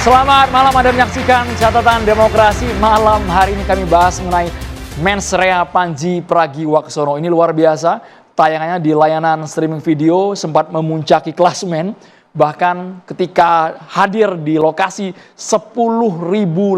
Selamat malam, Anda menyaksikan Catatan Demokrasi. Malam hari ini kami bahas mengenai Mens Rea Panji Pragiwaksono. Ini luar biasa, tayangannya di layanan streaming video sempat memuncaki klasemen. Bahkan ketika hadir di lokasi 10.000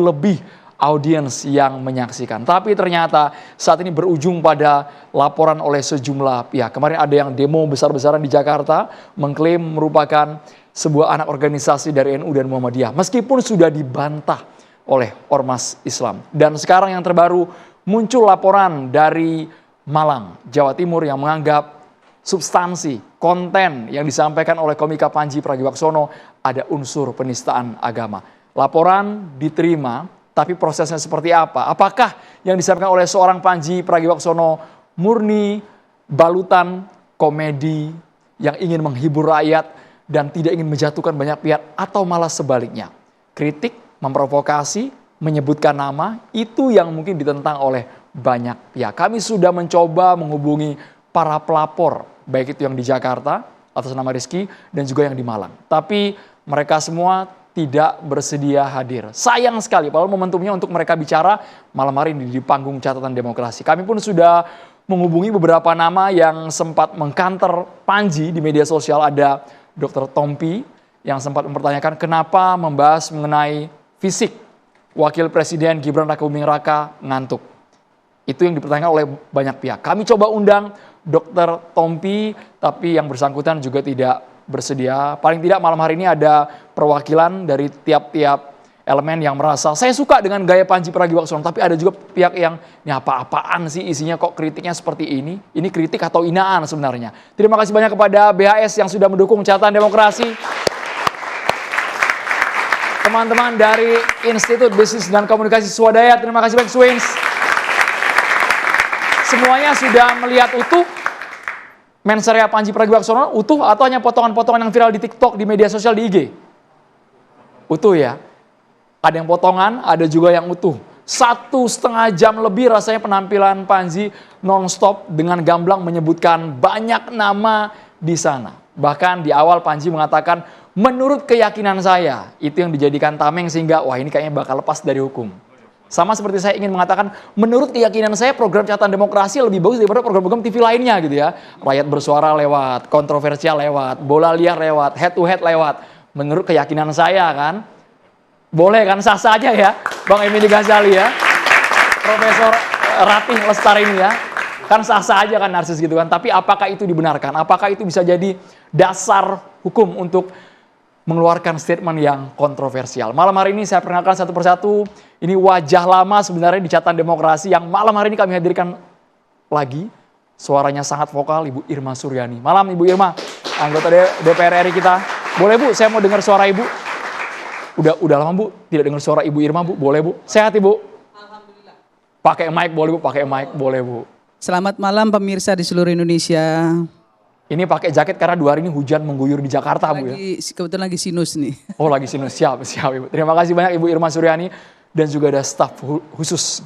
lebih audiens yang menyaksikan. Tapi ternyata saat ini berujung pada laporan oleh sejumlah pihak. Kemarin ada yang demo besar-besaran di Jakarta mengklaim merupakan sebuah anak organisasi dari NU dan Muhammadiyah. Meskipun sudah dibantah oleh Ormas Islam. Dan sekarang yang terbaru muncul laporan dari Malang, Jawa Timur yang menganggap substansi, konten yang disampaikan oleh komika Panji Pragiwaksono ada unsur penistaan agama. Laporan diterima, tapi prosesnya seperti apa? Apakah yang disampaikan oleh seorang Panji Pragiwaksono murni balutan komedi yang ingin menghibur rakyat dan tidak ingin menjatuhkan banyak pihak, atau malah sebaliknya? Kritik, memprovokasi, menyebutkan nama, itu yang mungkin ditentang oleh banyak pihak. Kami sudah mencoba menghubungi para pelapor, baik itu yang di Jakarta atas nama Rizky dan juga yang di Malang. Tapi mereka semua tidak bersedia hadir. Sayang sekali, padahal momentumnya untuk mereka bicara malam hari ini di panggung Catatan Demokrasi. Kami pun sudah menghubungi beberapa nama yang sempat mengkanter Panji di media sosial. Ada Dr. Tompi yang sempat mempertanyakan kenapa membahas mengenai fisik Wakil Presiden Gibran Rakabuming Raka ngantuk. Itu yang dipertanyakan oleh banyak pihak. Kami coba undang Dr. Tompi, tapi yang bersangkutan juga tidak bersedia. Paling tidak malam hari ini ada perwakilan dari tiap-tiap elemen yang merasa saya suka dengan gaya Panji Pragiwaksono, tapi ada juga pihak yang ini apa-apaan sih isinya, kok kritiknya seperti ini? Ini kritik atau hinaan sebenarnya? Terima kasih banyak kepada BHS yang sudah mendukung Catatan Demokrasi. Teman-teman dari Institut Bisnis dan Komunikasi Swadaya, terima kasih banyak Swins. Semuanya sudah melihat utuh Mens Rea Panji Pragiwaksono utuh atau hanya potongan-potongan yang viral di TikTok, di media sosial, di IG? Utuh ya. Ada yang potongan, ada juga yang utuh. 1,5 jam lebih rasanya penampilan Panji non-stop dengan gamblang menyebutkan banyak nama di sana. Bahkan di awal Panji mengatakan, menurut keyakinan saya, itu yang dijadikan tameng sehingga wah ini kayaknya bakal lepas dari hukum. Sama seperti saya ingin mengatakan, menurut keyakinan saya program Catatan Demokrasi lebih bagus daripada program-program TV lainnya gitu ya. Rakyat bersuara lewat, kontroversial lewat, bola liar lewat, head to head lewat. Menurut keyakinan saya kan, boleh kan, sah-sah aja ya, Bang Effendi Ghazali ya, Profesor Ratih Lestari ini ya, kan sah-sah aja kan narsis gitu kan. Tapi apakah itu dibenarkan? Apakah itu bisa jadi dasar hukum untuk mengeluarkan statement yang kontroversial? Malam hari ini saya perkenalkan satu persatu, ini wajah lama sebenarnya di Catatan Demokrasi yang malam hari ini kami hadirkan lagi. Suaranya sangat vokal, Ibu Irma Suryani. Malam Ibu Irma, anggota DPR RI kita. Boleh Bu, saya mau dengar suara Ibu. Udah lama Bu, tidak dengar suara Ibu Irma Bu, boleh Bu? Sehat Ibu? Alhamdulillah. Pakai mic boleh Bu, pakai mic boleh Bu. Selamat malam pemirsa di seluruh Indonesia. Ini pakai jaket karena 2 hari ini hujan mengguyur di Jakarta Bu ya? Kebetulan lagi sinus nih. Oh lagi sinus, siap Ibu. Terima kasih banyak Ibu Irma Suryani dan juga ada staf khusus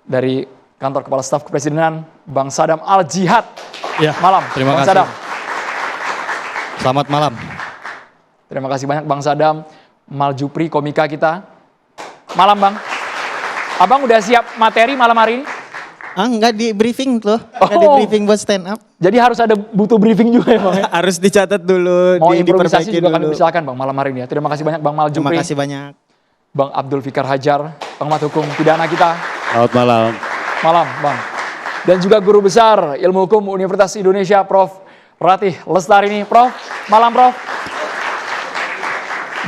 dari Kantor Kepala Staf Kepresidenan, Bang Sadam Al-Jihad. Ya, malam, terima Bang kasih. Sadam. Selamat malam. Terima kasih banyak Bang Sadam. Maljupri komika kita. Malam Bang. Abang udah siap materi malam hari ini? Enggak di briefing loh, enggak di briefing buat stand up. Jadi harus ada butuh briefing juga ya Bang ya? Harus dicatat dulu, mau improvisasi juga kami dulu. persilakan Bang malam hari ini ya. Terima kasih banyak Bang Maljupri. Terima kasih banyak. Bang Abdul Fikar Hajar, pengamat hukum pidana kita. Selamat malam. Malam Bang. Dan juga guru besar Ilmu Hukum Universitas Indonesia Prof. Ratih Lestari ini. Prof, malam Prof.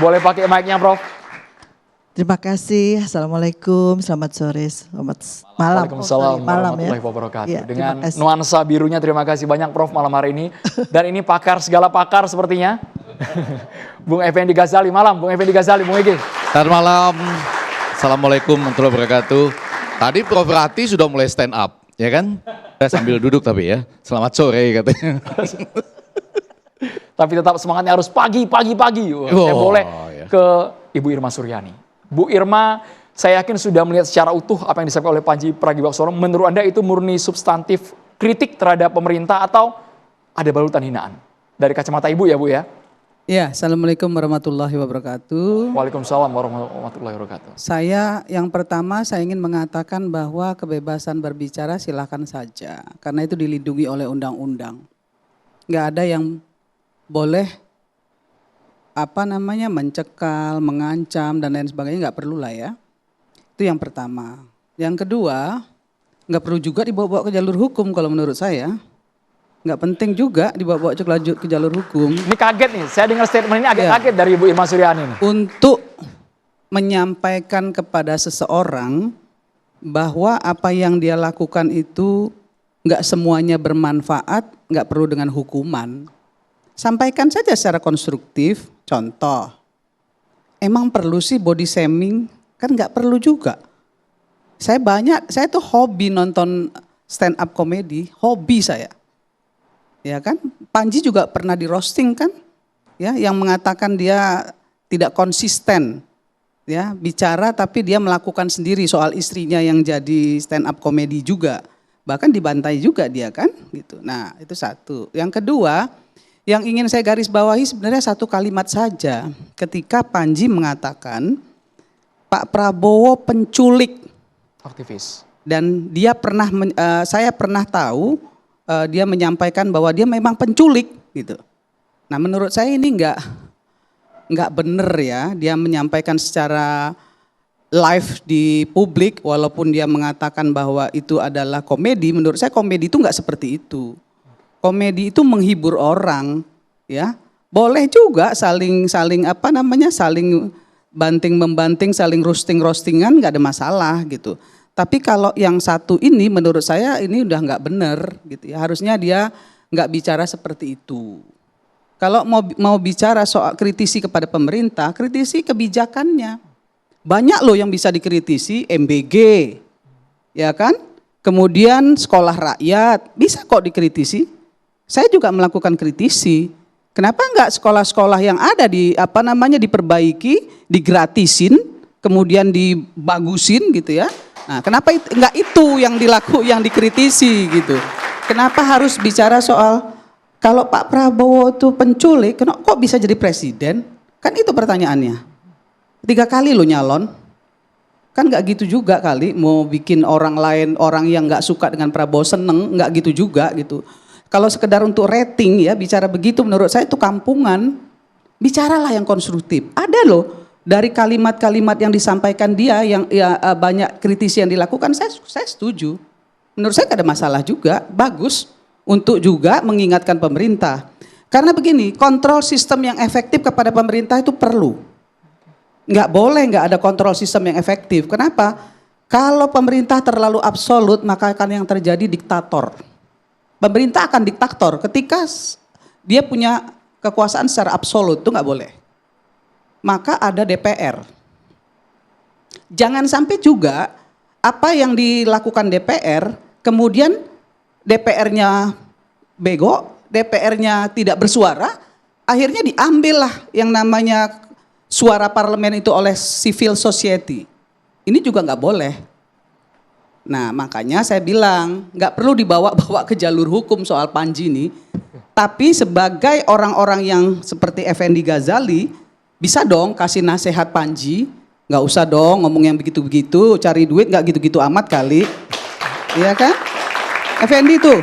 Boleh pakai mic-nya Prof. Terima kasih. Assalamualaikum. Selamat sore. Selamat malam. Waalaikumsalam warahmatullahi wabarakatuh. Ya, dengan nuansa birunya terima kasih banyak Prof malam hari ini. Dan ini pakar segala pakar sepertinya. Bung Effendi Ghazali. Malam Bung Effendi Ghazali, Bung Ege. Selamat malam. Assalamualaikum warahmatullahi wabarakatuh. Tadi Prof Rati sudah mulai stand up, ya kan? Saya sambil duduk tapi ya. Selamat sore katanya. Tapi tetap semangatnya harus pagi. Saya boleh ke Ibu Irma Suryani. Bu Irma, saya yakin sudah melihat secara utuh apa yang disampaikan oleh Panji Pragiwaksono. Menurut Anda itu murni substantif kritik terhadap pemerintah atau ada balutan hinaan? Dari kacamata Ibu ya Bu ya? Ya, Assalamualaikum warahmatullahi wabarakatuh. Waalaikumsalam warahmatullahi wabarakatuh. Saya yang pertama saya ingin mengatakan bahwa kebebasan berbicara silakan saja. Karena itu dilindungi oleh undang-undang. Nggak ada yang boleh mencekal, mengancam dan lain sebagainya, nggak perlu lah ya. Itu yang pertama. Yang kedua, nggak perlu juga dibawa-bawa ke jalur hukum kalau menurut saya. Nggak penting juga dibawa-bawa ke jalur hukum. Ini kaget nih, saya dengar statement ini agak Ya. kaget dari Ibu Irma Suryani nih. Untuk menyampaikan kepada seseorang bahwa apa yang dia lakukan itu nggak semuanya bermanfaat, nggak perlu dengan hukuman. Sampaikan saja secara konstruktif. Contoh, emang perlu sih body shaming? Kan nggak perlu juga. Saya tuh hobi nonton stand up comedy, hobi saya. Ya kan, Panji juga pernah di roasting kan, ya, yang mengatakan dia tidak konsisten, ya, bicara tapi dia melakukan sendiri soal istrinya yang jadi stand up comedy juga, bahkan dibantai juga dia kan, gitu. Nah itu satu. Yang kedua, yang ingin saya garis bawahi sebenarnya satu kalimat saja, ketika Panji mengatakan Pak Prabowo penculik. Aktivis. Dan dia saya pernah tahu dia menyampaikan bahwa dia memang penculik gitu. Nah menurut saya ini nggak benar ya, dia menyampaikan secara live di publik walaupun dia mengatakan bahwa itu adalah komedi. Menurut saya komedi itu nggak seperti itu. Komedi itu menghibur orang, ya. Boleh juga saling banting membanting, saling roastingan nggak ada masalah gitu. Tapi kalau yang satu ini menurut saya ini udah nggak benar gitu ya. Harusnya dia nggak bicara seperti itu. Kalau mau bicara soal kritisi kepada pemerintah, kritisi kebijakannya. Banyak loh yang bisa dikritisi, MBG, ya kan? Kemudian sekolah rakyat, bisa kok dikritisi. Saya juga melakukan kritisi. Kenapa enggak sekolah-sekolah yang ada diperbaiki, digratisin, kemudian dibagusin gitu ya. Nah, kenapa enggak itu yang dikritisi gitu. Kenapa harus bicara soal kalau Pak Prabowo itu penculik, kok bisa jadi presiden? Kan itu pertanyaannya. 3 kali lo nyalon. Kan enggak gitu juga kali, mau bikin orang yang enggak suka dengan Prabowo seneng, enggak gitu juga gitu. Kalau sekedar untuk rating ya, bicara begitu menurut saya itu kampungan. Bicaralah yang konstruktif. Ada loh dari kalimat-kalimat yang disampaikan dia yang banyak kritisi yang dilakukan, saya setuju. Menurut saya gak ada masalah juga, bagus untuk juga mengingatkan pemerintah. Karena begini, kontrol sistem yang efektif kepada pemerintah itu perlu. Nggak boleh nggak ada kontrol sistem yang efektif. Kenapa? Kalau pemerintah terlalu absolut maka akan yang terjadi diktator. Pemerintah akan diktator ketika dia punya kekuasaan secara absolut, itu nggak boleh. Maka ada DPR. Jangan sampai juga apa yang dilakukan DPR, kemudian DPR-nya bego, DPR-nya tidak bersuara, akhirnya diambillah yang namanya suara parlemen itu oleh civil society. Ini juga nggak boleh. Nah makanya saya bilang nggak perlu dibawa-bawa ke jalur hukum soal Panji ini. Tapi sebagai orang-orang yang seperti Effendi Ghazali, bisa dong kasih nasihat Panji. Nggak usah dong ngomong yang begitu-begitu, cari duit nggak gitu-gitu amat kali. Iya kan? Effendi tuh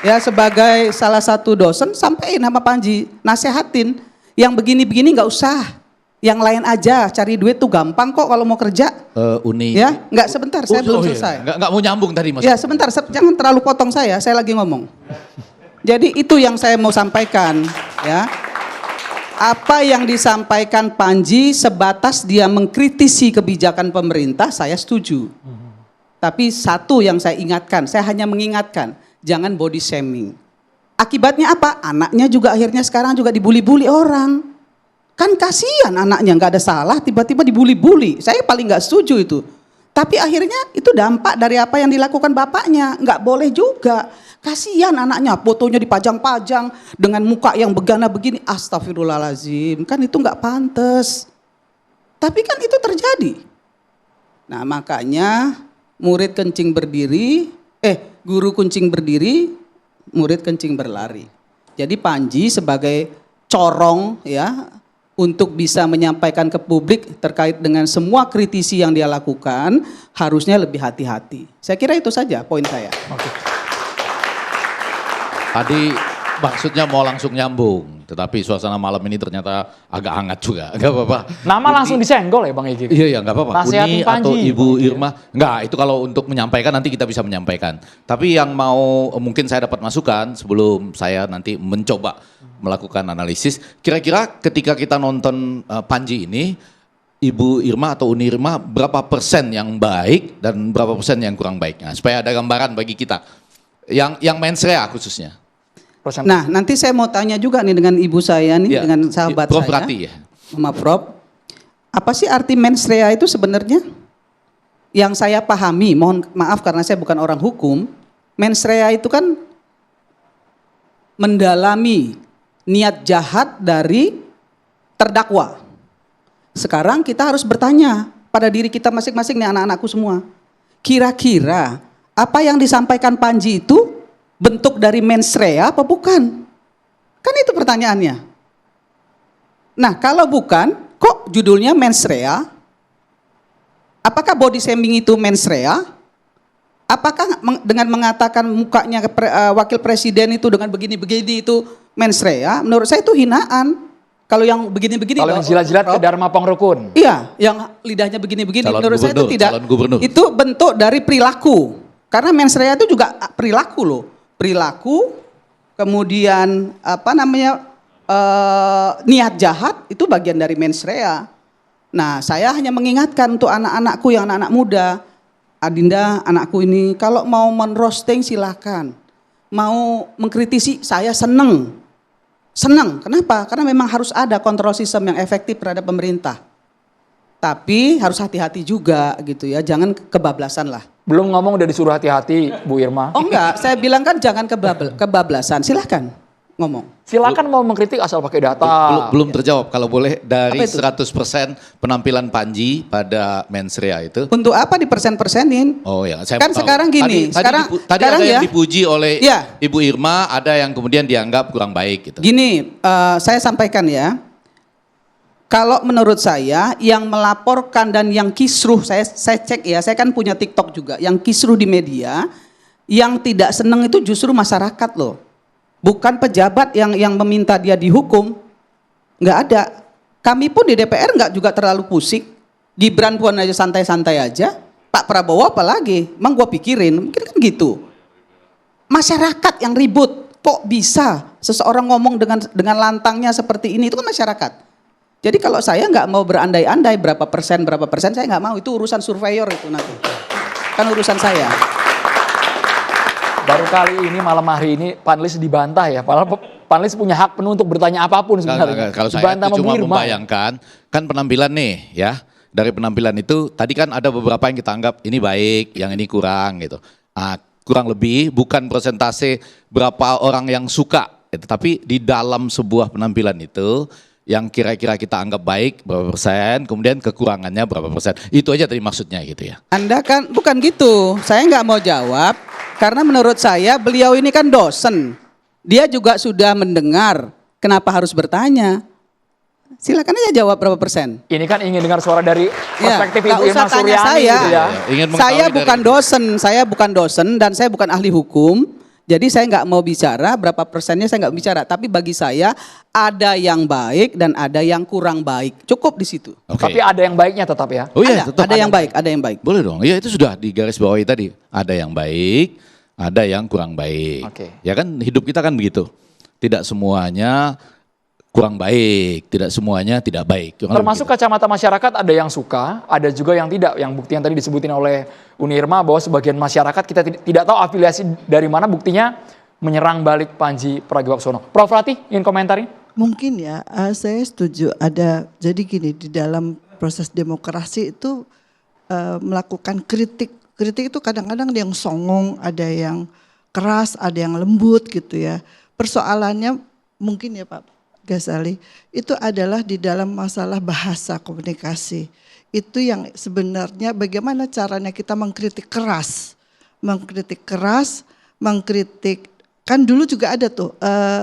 ya sebagai salah satu dosen sampein sama Panji, nasehatin. Yang begini-begini nggak usah. Yang lain aja, cari duit tuh gampang kok kalau mau kerja. Uni. Ya, nggak sebentar, saya belum selesai. Nggak mau nyambung tadi Mas. Ya sebentar, jangan terlalu potong saya lagi ngomong. Jadi itu yang saya mau sampaikan, ya. Apa yang disampaikan Panji sebatas dia mengkritisi kebijakan pemerintah, saya setuju. Tapi satu yang saya ingatkan, saya hanya mengingatkan, jangan body shaming. Akibatnya apa? Anaknya juga akhirnya sekarang juga dibully-bully orang. Kan kasihan anaknya nggak ada salah tiba-tiba dibully-bully. Saya paling nggak setuju itu. Tapi akhirnya itu dampak dari apa yang dilakukan bapaknya. Nggak boleh juga. Kasihan anaknya, fotonya dipajang-pajang dengan muka yang begana begini. Astagfirullahaladzim, kan itu nggak pantas. Tapi kan itu terjadi. Nah makanya murid kencing berdiri, guru kuncing berdiri, murid kencing berlari. Jadi Panji sebagai corong ya untuk bisa menyampaikan ke publik terkait dengan semua kritisi yang dia lakukan, harusnya lebih hati-hati. Saya kira itu saja poin saya. Tadi maksudnya mau langsung nyambung, tetapi suasana malam ini ternyata agak hangat juga. Gak apa-apa. Nama langsung disenggol ya Bang Egy? Iya, gak apa-apa. Nasihatin Uni atau Panji. Ibu Irma. Enggak, itu kalau untuk menyampaikan nanti kita bisa menyampaikan. Tapi yang mau mungkin saya dapat masukan sebelum saya nanti mencoba melakukan analisis. Kira-kira ketika kita nonton Panji ini, Ibu Irma atau Uni Irma berapa persen yang baik dan berapa persen yang kurang baik? Nah, supaya ada gambaran bagi kita. Yang mensrea khususnya. Nah, nanti saya mau tanya juga nih dengan ibu saya nih, Ya, dengan sahabat Prof. saya. Rati ya. Sama Prof. Apa sih arti mens rea itu sebenarnya? Yang saya pahami, mohon maaf karena saya bukan orang hukum, mens rea itu kan mendalami niat jahat dari terdakwa. Sekarang kita harus bertanya pada diri kita masing-masing nih anak-anakku semua. Kira-kira apa yang disampaikan Panji itu bentuk dari mens rea apa bukan? Kan itu pertanyaannya. Nah kalau bukan, kok judulnya mens rea? Apakah body shaming itu mens rea? Apakah dengan mengatakan mukanya wakil presiden itu dengan begini-begini itu mens rea? Menurut saya itu hinaan. Kalau yang begini-begini, Kalau yang jilat-jilat ke Dharma Pangrukun. iya, yang lidahnya begini-begini, Calon menurut saya itu gubernur, tidak. calon gubernur. Itu bentuk dari perilaku. Karena mens rea itu juga perilaku loh. Perilaku, kemudian niat jahat itu bagian dari mens rea. Nah, saya hanya mengingatkan untuk anak-anakku yang anak-anak muda, Adinda, anakku ini, kalau mau men-roasting silakan. Mau mengkritisi, saya seneng. Senang, kenapa? Karena memang harus ada kontrol sistem yang efektif terhadap pemerintah. Tapi harus hati-hati juga gitu ya, jangan kebablasan lah. Belum ngomong udah disuruh hati-hati Bu Irma. Oh enggak, saya bilang kan jangan kebablasan, silahkan ngomong. Silakan mau mengkritik asal pakai data. Belum terjawab kalau boleh dari Apa itu? 100% penampilan Panji pada mens rea itu. Untuk apa dipersen-persenin? Oh ya, saya Kan tahu. sekarang gini, Tadi sekarang ada yang ya. dipuji oleh Ya. Ibu Irma, ada yang kemudian dianggap kurang baik gitu. Gini, saya sampaikan ya. Kalau menurut saya yang melaporkan dan yang kisruh, saya cek ya, saya kan punya TikTok juga, yang kisruh di media, yang tidak seneng itu justru masyarakat loh. Bukan pejabat yang meminta dia dihukum. Nggak ada. Kami pun di DPR nggak juga terlalu pusing. Gibran pun aja santai-santai aja. Pak Prabowo apalagi, emang gue pikirin, mungkin kan gitu. Masyarakat yang ribut, kok bisa seseorang ngomong dengan lantangnya seperti ini, itu kan masyarakat. Jadi kalau saya nggak mau berandai-andai berapa persen, saya nggak mau, itu urusan surveyor itu nanti. Kan urusan saya. Baru kali ini malam hari ini panelis dibantah ya. Padahal panelis punya hak penuh untuk bertanya apapun sebenarnya. Kalau saya Dibantah itu sama Bu cuma Irma. membayangkan, kan penampilan nih ya. Dari penampilan itu, tadi kan ada beberapa yang kita anggap ini baik, yang ini kurang gitu. Kurang lebih bukan persentase berapa orang yang suka. Tapi di dalam sebuah penampilan itu, yang kira-kira kita anggap baik berapa persen, kemudian kekurangannya berapa persen. Itu aja tadi maksudnya gitu ya. Anda kan bukan gitu, saya nggak mau jawab karena menurut saya beliau ini kan dosen. Dia juga sudah mendengar, kenapa harus bertanya? Silakan aja jawab berapa persen. Ini kan ingin dengar suara dari perspektif nggak Ibu usah Irma tanya Suryani saya. gitu ya. Ingin mengetahui Saya dari- bukan dosen dan saya bukan ahli hukum. Jadi saya nggak mau bicara berapa persennya, saya nggak bicara. Tapi bagi saya ada yang baik dan ada yang kurang baik. Cukup di situ. Oke. Tapi ada yang baiknya tetap ya. Oh iya, tetap ada yang baik, ada yang baik. Boleh dong, iya itu sudah di garis bawahi tadi. Ada yang baik, ada yang kurang baik. Oke. Ya kan hidup kita kan begitu. Tidak semuanya kurang baik, tidak semuanya tidak baik. Kurang Termasuk lebih kacamata masyarakat ada yang suka, ada juga yang tidak. Yang bukti yang tadi disebutin oleh Uni Irma bahwa sebagian masyarakat kita tidak tahu afiliasi dari mana, buktinya menyerang balik Panji Pragiwaksono. Prof. Rati ingin komentari? Mungkin ya, saya setuju ada, jadi gini, di dalam proses demokrasi itu melakukan kritik. Kritik itu kadang-kadang ada yang songong, ada yang keras, ada yang lembut gitu ya. Persoalannya mungkin ya Pak Ghazali, itu adalah di dalam masalah bahasa komunikasi. Itu yang sebenarnya bagaimana caranya kita mengkritik keras, mengkritik kan dulu juga ada tuh,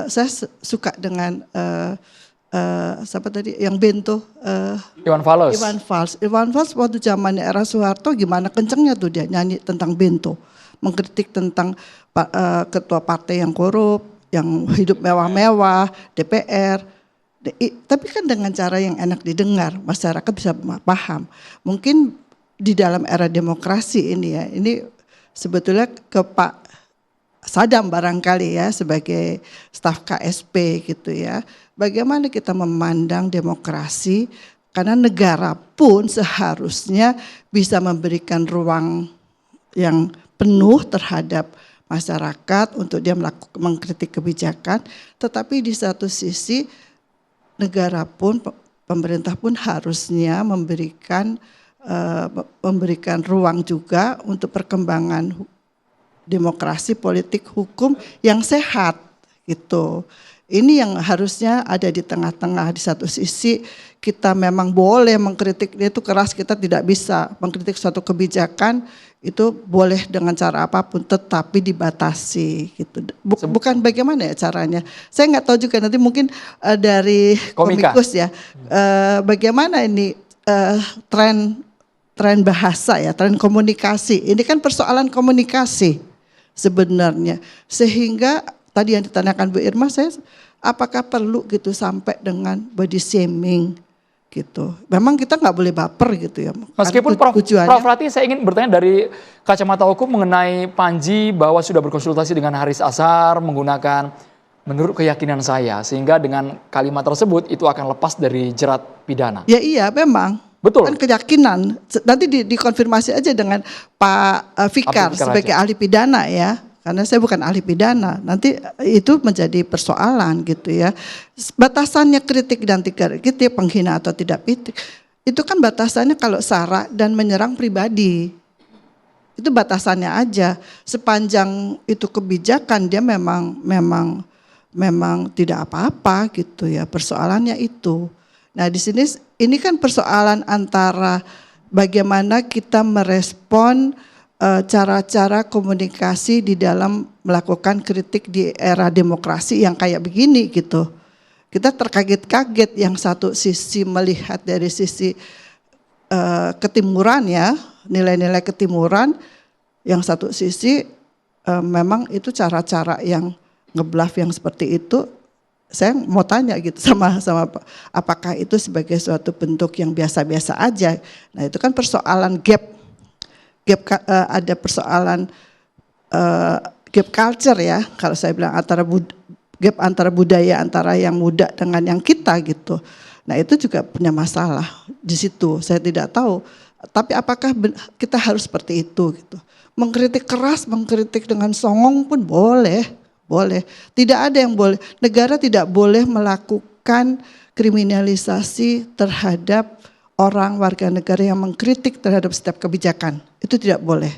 saya suka dengan siapa tadi yang bento, Iwan Fals. Iwan Fals waktu zamannya era Soeharto gimana kencengnya tuh dia nyanyi tentang bento, mengkritik tentang ketua partai yang korup, yang hidup mewah-mewah, DPR. Tapi kan dengan cara yang enak didengar, masyarakat bisa paham. Mungkin di dalam era demokrasi ini ya, ini sebetulnya ke Pak Sadam barangkali ya sebagai staf KSP gitu ya. Bagaimana kita memandang demokrasi, karena negara pun seharusnya bisa memberikan ruang yang penuh terhadap masyarakat untuk dia mengkritik kebijakan, tetapi di satu sisi negara pun, pemerintah pun harusnya memberikan ruang juga untuk perkembangan demokrasi, politik, hukum yang sehat gitu. Ini yang harusnya ada di tengah-tengah. Di satu sisi kita memang boleh mengkritik, itu keras, kita tidak bisa mengkritik suatu kebijakan, itu boleh dengan cara apapun tetapi dibatasi gitu. Bukan bagaimana ya caranya. Saya nggak tahu juga, nanti mungkin dari komikus ya. Bagaimana ini tren bahasa ya, tren komunikasi. Ini kan persoalan komunikasi sebenarnya. Sehingga tadi yang ditanyakan Bu Irma, saya apakah perlu gitu sampai dengan body shaming gitu. Memang kita nggak boleh baper gitu ya. Meskipun Prof Rati, saya ingin bertanya dari kacamata hukum mengenai Panji bahwa sudah berkonsultasi dengan Haris Azhar menggunakan menurut keyakinan saya, sehingga dengan kalimat tersebut itu akan lepas dari jerat pidana. Ya iya memang. Betul. Kan keyakinan. Nanti dikonfirmasi aja dengan Pak Fikar sebagai ahli pidana ya. Karena saya bukan ahli pidana, nanti itu menjadi persoalan gitu ya. Batasannya kritik dan tidak kritik, penghina atau tidak kritik, itu kan batasannya kalau sara dan menyerang pribadi. Itu batasannya aja. Sepanjang itu kebijakan dia memang tidak apa-apa gitu ya. Persoalannya itu. Nah di sini ini kan persoalan antara bagaimana kita merespon cara-cara komunikasi di dalam melakukan kritik di era demokrasi yang kayak begini gitu. Kita terkaget-kaget, yang satu sisi melihat dari sisi ketimuran ya, nilai-nilai ketimuran, yang satu sisi memang itu cara-cara yang ngebluff yang seperti itu. Saya mau tanya gitu sama apakah itu sebagai suatu bentuk yang biasa-biasa aja. Nah itu kan persoalan gap ada persoalan gap culture ya, kalau saya bilang gap antara budaya antara yang muda dengan yang kita gitu. Nah itu juga punya masalah di situ. Saya tidak tahu, tapi apakah kita harus seperti itu gitu. Mengkritik keras, mengkritik dengan songong pun boleh. Tidak ada yang boleh. Negara tidak boleh melakukan kriminalisasi terhadap orang warga negara yang mengkritik terhadap setiap kebijakan. Itu tidak boleh.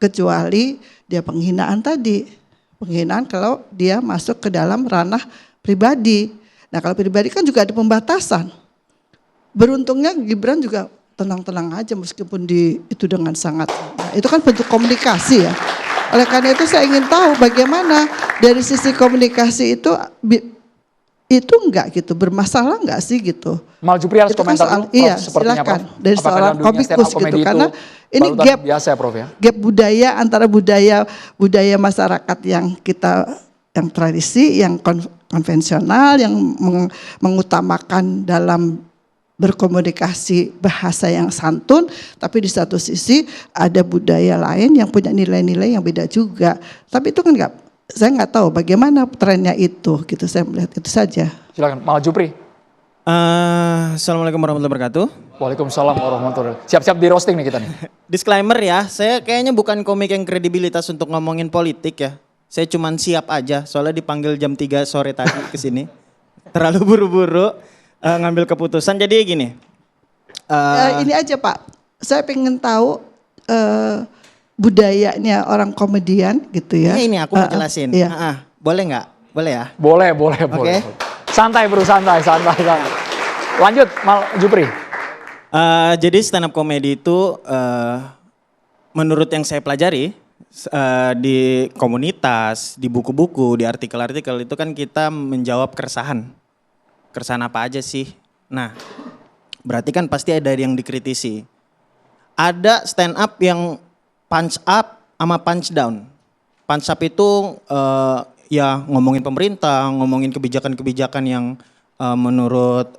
Kecuali dia penghinaan tadi. Penghinaan kalau dia masuk ke dalam ranah pribadi. Nah kalau pribadi kan juga ada pembatasan. Beruntungnya Gibran juga tenang-tenang aja meskipun itu dengan sangat. Nah, itu kan bentuk komunikasi ya. Oleh karena itu saya ingin tahu bagaimana dari sisi komunikasi itu enggak gitu, bermasalah enggak sih gitu. Mal Jupri harus komentar dulu, Prof, iya, sepertinya, silakan. Prof. Dari seorang komikus gitu, karena ini gap biasa ya, Prof ya. Gap budaya antara budaya masyarakat yang tradisi, yang konvensional, yang mengutamakan dalam berkomunikasi bahasa yang santun, tapi di satu sisi ada budaya lain yang punya nilai-nilai yang beda juga. Tapi itu kan saya nggak tahu bagaimana trennya itu, gitu. Saya melihat itu saja. Silakan, Mal Jupri. Assalamualaikum warahmatullahi wabarakatuh. Waalaikumsalam warahmatullahi wabarakatuh. Siap-siap di roasting nih kita nih. Disclaimer ya, saya kayaknya bukan komik yang kredibilitas untuk ngomongin politik ya. Saya cuman siap aja, soalnya dipanggil jam 3 sore tadi ke sini. Terlalu buru-buru ngambil keputusan. Jadi gini. Ini aja Pak, saya pengen tahu budayanya orang komedian gitu ya. Ini aku mau jelasin. Iya. Boleh nggak? Boleh ya? Boleh. Oke. Santai bro, santai. Lanjut, Mal Jupri. Jadi stand up comedy itu menurut yang saya pelajari, Di komunitas, di buku-buku, di artikel-artikel itu kan kita menjawab keresahan. Keresahan apa aja sih? Nah, berarti kan pasti ada yang dikritisi. Ada stand up yang punch up sama punch down. Punch up itu ya ngomongin pemerintah, ngomongin kebijakan-kebijakan yang menurut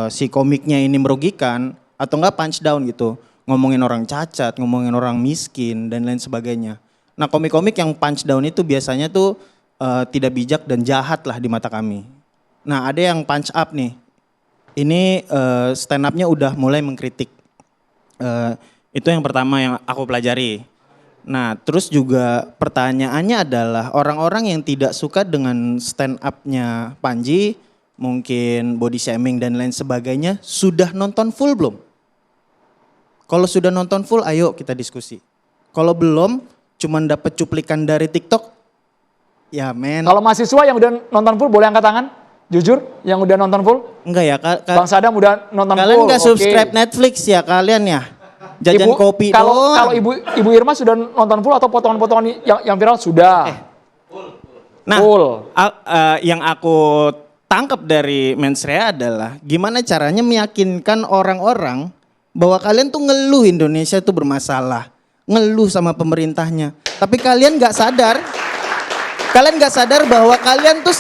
si komiknya ini merugikan, atau enggak punch down gitu. Ngomongin orang cacat, ngomongin orang miskin dan lain sebagainya. Nah, komik-komik yang punch down itu biasanya tuh tidak bijak dan jahat lah di mata kami. Nah, ada yang punch up nih. Ini stand up-nya udah mulai mengkritik. Itu yang pertama yang aku pelajari. Nah, terus juga pertanyaannya adalah orang-orang yang tidak suka dengan stand up-nya Panji, mungkin body shaming dan lain sebagainya, sudah nonton full belum? Kalau sudah nonton full, ayo kita diskusi. Kalau belum, cuman dapat cuplikan dari TikTok, ya men. Kalau mahasiswa yang udah nonton full boleh angkat tangan? Jujur, yang udah nonton full? Enggak ya, Bang Sadam udah nonton kalian full. nggak subscribe Netflix ya kalian ya? Jajan kopi kalau, doang. Kalau Ibu Irma sudah nonton full atau potongan-potongan yang viral sudah? Nah, full. Yang aku tangkap dari Mensrea adalah gimana caranya meyakinkan orang-orang bahwa kalian tuh ngeluh Indonesia tuh bermasalah, ngeluh sama pemerintahnya. Tapi kalian nggak sadar bahwa kalian tuh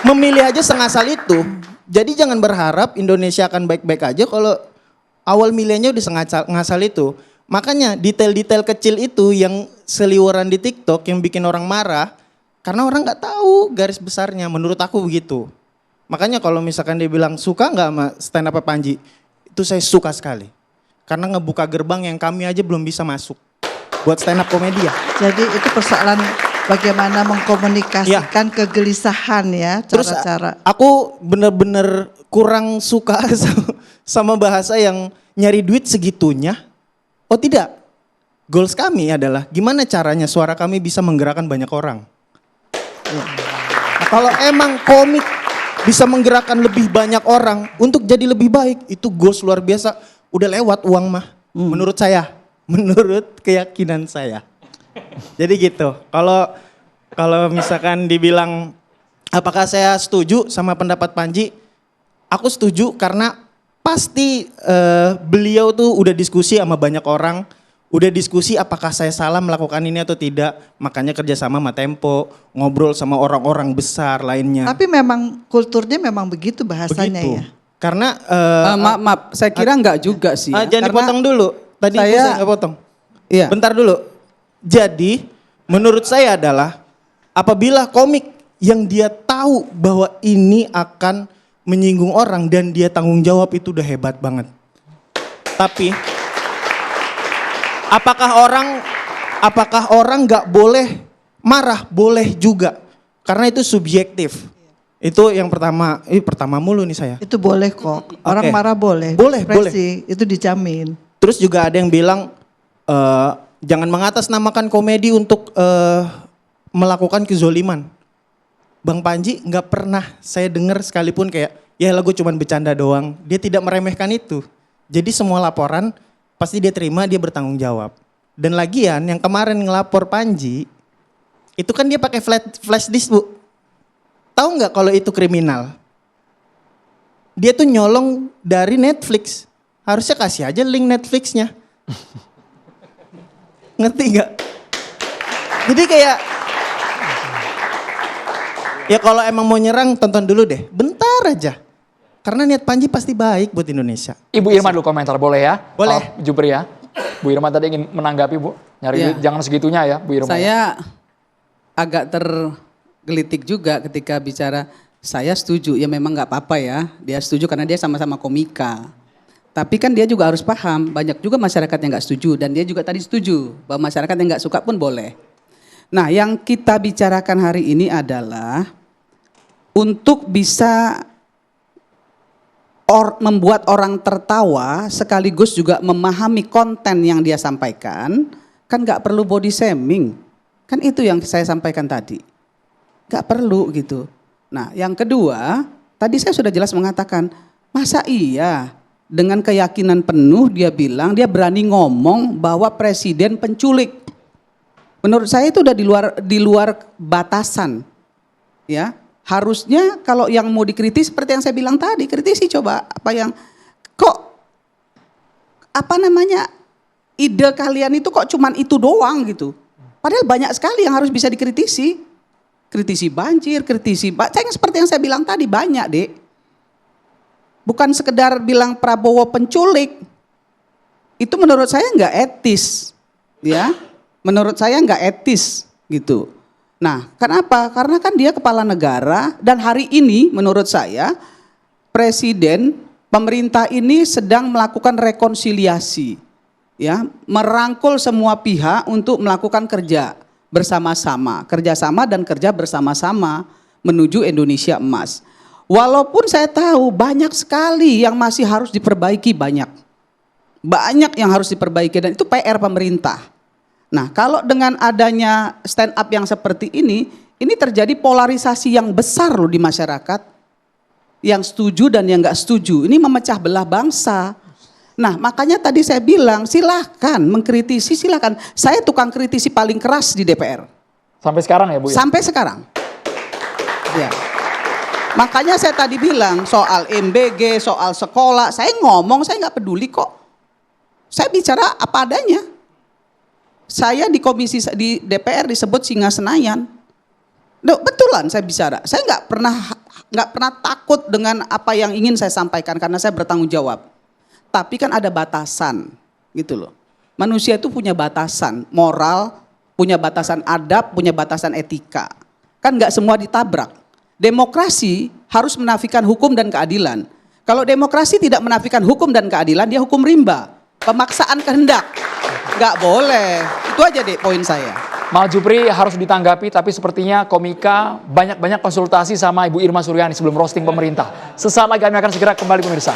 memilih aja sengasal itu. Jadi jangan berharap Indonesia akan baik-baik aja kalau awal milihnya udah sengasal itu. Makanya detail-detail kecil itu yang seliweran di TikTok yang bikin orang marah karena orang nggak tahu garis besarnya. Menurut aku begitu. Makanya kalau misalkan dia bilang suka nggak sama stand up Panji, itu saya suka sekali. Karena ngebuka gerbang yang kami aja belum bisa masuk buat stand up komedi ya. Jadi itu persoalan bagaimana mengkomunikasikan kegelisahan ya, Terus cara-cara. aku bener-bener kurang suka sama bahasa yang nyari duit segitunya. Oh tidak, goals kami adalah gimana caranya suara kami bisa menggerakkan banyak orang. Nah, kalau emang komik bisa menggerakkan lebih banyak orang untuk jadi lebih baik, itu goals luar biasa. Udah lewat uang mah, menurut saya, menurut keyakinan saya. Jadi gitu. Kalau misalkan dibilang apakah saya setuju sama pendapat Panji? Aku setuju karena pasti beliau tuh udah diskusi sama banyak orang, udah diskusi apakah saya salah melakukan ini atau tidak. Makanya kerjasama sama Tempo, ngobrol sama orang-orang besar lainnya. Tapi memang kulturnya memang begitu bahasanya Begitu. ya. Karena Maaf, saya kira enggak juga sih. Ya, jangan karena dipotong dulu. Tadi saya nggak potong. Iya. Bentar dulu. Jadi menurut saya adalah apabila komik yang dia tahu bahwa ini akan menyinggung orang dan dia tanggung jawab itu udah hebat banget. Tapi apakah orang nggak boleh marah? Boleh juga. Karena itu subjektif. Itu yang pertama. Pertama mulu nih saya. Itu boleh kok. Orang Oke. marah boleh. Boleh, Depresi, itu dijamin. Terus juga ada yang bilang jangan mengatasnamakan komedi untuk melakukan kezoliman. Bang Panji nggak pernah saya dengar sekalipun kayak ya lagu cuman bercanda doang. Dia tidak meremehkan itu. Jadi semua laporan pasti dia terima, dia bertanggung jawab. Dan lagian yang kemarin ngelapor Panji itu kan dia pakai flash disk Bu. Tahu nggak kalau itu kriminal? Dia tuh nyolong dari Netflix. Harusnya kasih aja link Netflixnya. Ngerti nggak? Jadi kayak ya kalau emang mau nyerang tonton dulu deh, bentar aja. Karena niat Panji pasti baik buat Indonesia. Ibu Irma dulu komentar boleh ya? Boleh. Jupri ya. Bu Irma tadi ingin menanggapi Bu. Nyari Iya. duit jangan segitunya ya Bu Irma. Saya agak tergelitik juga ketika bicara saya setuju, ya memang nggak apa-apa ya. Dia setuju karena dia sama-sama komika. Tapi kan dia juga harus paham, banyak juga masyarakat yang nggak setuju. Dan dia juga tadi setuju bahwa masyarakat yang nggak suka pun boleh. Nah yang kita bicarakan hari ini adalah untuk bisa membuat orang tertawa sekaligus juga memahami konten yang dia sampaikan, kan nggak perlu body shaming. Kan itu yang saya sampaikan tadi. Nggak perlu gitu. Nah yang kedua, tadi saya sudah jelas mengatakan, masa iya dengan keyakinan penuh dia bilang, dia berani ngomong bahwa presiden penculik. Menurut saya itu udah di luar batasan. Ya, harusnya kalau yang mau dikritis seperti yang saya bilang tadi, kritisi coba apa yang ide kalian itu kok cuman itu doang gitu. Padahal banyak sekali yang harus bisa dikritisi. Kritisi banjir, seperti yang saya bilang tadi banyak, Dek. Bukan sekedar bilang Prabowo penculik. Itu menurut saya nggak etis. Ya, menurut saya nggak etis gitu. Nah, kenapa? Karena kan dia kepala negara dan hari ini menurut saya presiden, pemerintah ini sedang melakukan rekonsiliasi. Ya, merangkul semua pihak untuk melakukan kerja kerjasama dan kerja bersama-sama menuju Indonesia emas. Walaupun saya tahu banyak sekali yang masih harus diperbaiki, banyak yang harus diperbaiki dan itu PR pemerintah. Nah, kalau dengan adanya stand up yang seperti ini terjadi polarisasi yang besar loh di masyarakat, yang setuju dan yang nggak setuju. Ini memecah belah bangsa. Nah, makanya tadi saya bilang silahkan mengkritisi, silahkan. Saya tukang kritisi paling keras di DPR. Sampai sekarang ya Bu ya? Sampai sekarang. Ya. Makanya saya tadi bilang soal MBG, soal sekolah, saya ngomong, saya nggak peduli kok. Saya bicara apa adanya. Saya di DPR disebut singa Senayan. Betulan saya bicara. Saya nggak pernah takut dengan apa yang ingin saya sampaikan karena saya bertanggung jawab. Tapi kan ada batasan, gitu loh. Manusia itu punya batasan moral, punya batasan adab, punya batasan etika. Kan nggak semua ditabrak. Demokrasi harus menafikan hukum dan keadilan. Kalau demokrasi tidak menafikan hukum dan keadilan, dia hukum rimba, pemaksaan kehendak. Nggak boleh. Itu aja deh poin saya. Mal Jupri harus ditanggapi, tapi sepertinya komika banyak-banyak konsultasi sama Ibu Irma Suryani sebelum roasting pemerintah. Sesaat lagi kami akan segera kembali pemirsa.